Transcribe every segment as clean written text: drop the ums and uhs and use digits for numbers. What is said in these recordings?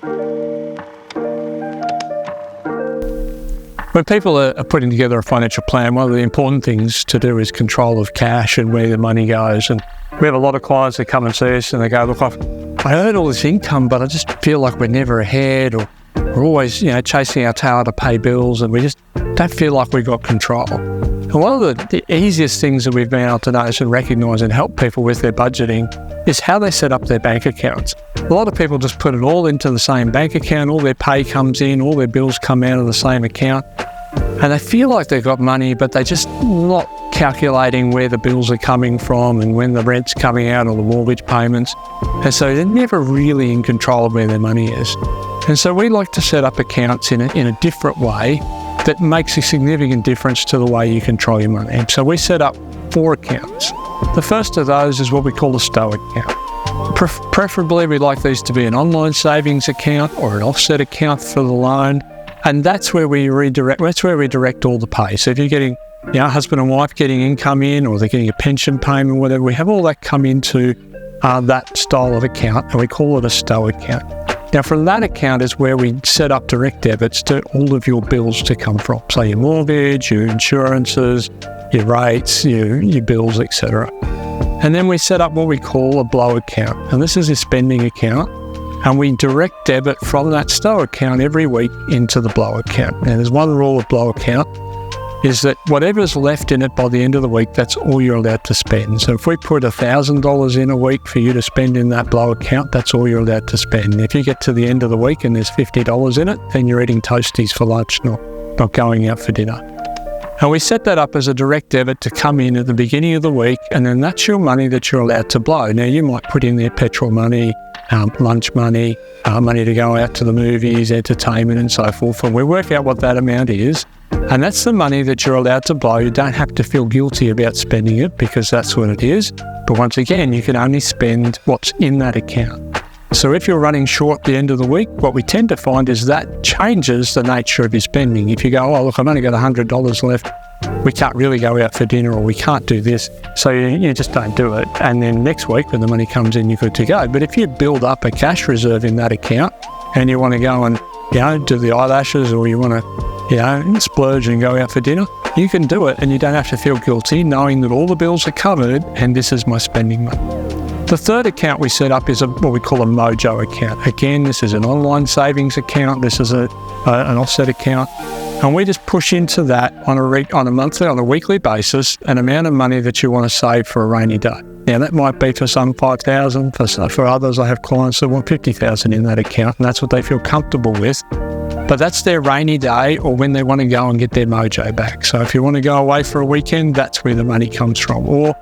When people are putting together a financial plan, one of the important things to do is control of cash and where the money goes. And we have a lot of clients that come and see us and they go, look, I earn all this income, but I just feel like we're never ahead, or we're always, chasing our tail to pay bills, and we just don't feel like we've got control. And one of the easiest things that we've been able to notice and recognise and help people with their budgeting is how they set up their bank accounts. A lot of people just put it all into the same bank account, all their pay comes in, all their bills come out of the same account, and they feel like they've got money, but they're just not calculating where the bills are coming from and when the rent's coming out or the mortgage payments. And so they're never really in control of where their money is. And so we like to set up accounts in a different way that makes a significant difference to the way you control your money. And so we set up 4 accounts. The first of those is what we call a Stow account. Preferably, we like these to be an online savings account or an offset account for the loan. And that's where we redirect all the pay. So if you're getting, husband and wife getting income in, or they're getting a pension payment, whatever, we have all that come into that style of account, and we call it a Stow account. Now, from that account is where we set up direct debits to all of your bills to come from. So your mortgage, your insurances, your rates, your bills, etc. And then we set up what we call a Blow account. And this is a spending account. And we direct debit from that Stow account every week into the Blow account. And there's one rule of Blow account, is that whatever's left in it by the end of the week, that's all you're allowed to spend. So if we put $1,000 in a week for you to spend in that Blow account, that's all you're allowed to spend. If you get to the end of the week and there's $50 in it, then you're eating toasties for lunch, not going out for dinner. And we set that up as a direct debit to come in at the beginning of the week, and then that's your money that you're allowed to blow. Now, you might put in there petrol money, lunch money, money to go out to the movies, entertainment and so forth, and we work out what that amount is. And that's the money that you're allowed to blow. You don't have to feel guilty about spending it, because that's what it is. But once again, you can only spend what's in that account. So if you're running short at the end of the week, what we tend to find is that changes the nature of your spending. If you go, oh, look, I've only got $100 left, we can't really go out for dinner, or we can't do this. So you just don't do it. And then next week when the money comes in, you're good to go. But if you build up a cash reserve in that account and you want to go and, do the eyelashes, or you want to, splurge and go out for dinner, you can do it, and you don't have to feel guilty knowing that all the bills are covered and this is my spending money. The third account we set up is what we call a Mojo account. Again, this is an online savings account. This is an offset account. And we just push into that on a weekly basis, an amount of money that you want to save for a rainy day. Now, that might be for some $5,000. For others, I have clients that want $50,000 in that account, and that's what they feel comfortable with. But that's their rainy day, or when they want to go and get their mojo back. So if you want to go away for a weekend, that's where the money comes from. Or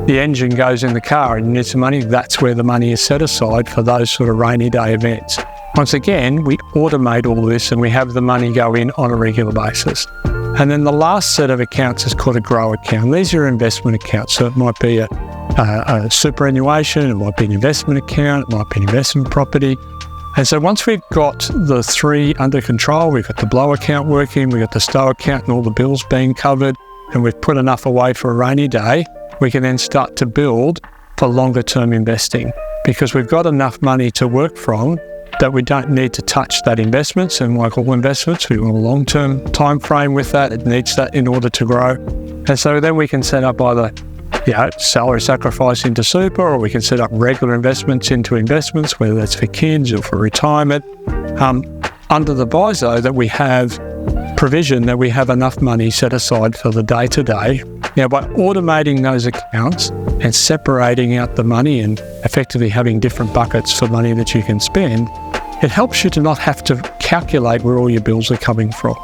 the engine goes in the car and you need some money, that's where the money is set aside for those sort of rainy day events. Once again, we automate all this and we have the money go in on a regular basis. And then the last set of accounts is called a Grow account. These are investment accounts. So it might be a superannuation, it might be an investment account, it might be an investment property. And so once we've got the 3 under control, we've got the Blow account working, we've got the Stow account and all the bills being covered, and we've put enough away for a rainy day, we can then start to build for longer term investing, because we've got enough money to work from that we don't need to touch that investments. And like all investments, we want a long-term time frame with that. It needs that in order to grow. And so then we can set up either salary sacrifice into super, or we can set up regular investments into investments, whether that's for kids or for retirement, under the proviso that we have provision that we have enough money set aside for the day-to-day. Now, by automating those accounts and separating out the money and effectively having different buckets for money that you can spend, it helps you to not have to calculate where all your bills are coming from.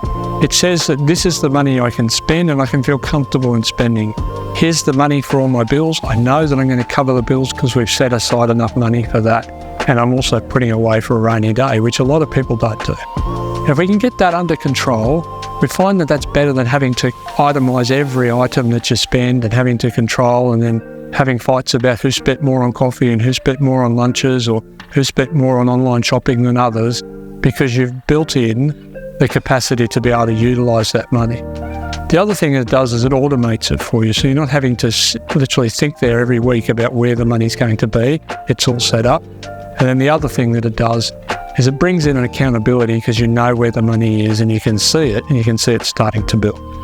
It says that this is the money I can spend and I can feel comfortable in spending. Here's the money for all my bills. I know that I'm going to cover the bills because we've set aside enough money for that. And I'm also putting away for a rainy day, which a lot of people don't do. If we can get that under control, we find that that's better than having to itemise every item that you spend and having to control, and then having fights about who spent more on coffee and who spent more on lunches or who spent more on online shopping than others, because you've built in the capacity to be able to utilise that money. The other thing it does is it automates it for you, so you're not having to literally think there every week about where the money's going to be. It's all set up. And then the other thing that it does is it brings in an accountability because you know where the money is and you can see it, and you can see it starting to build.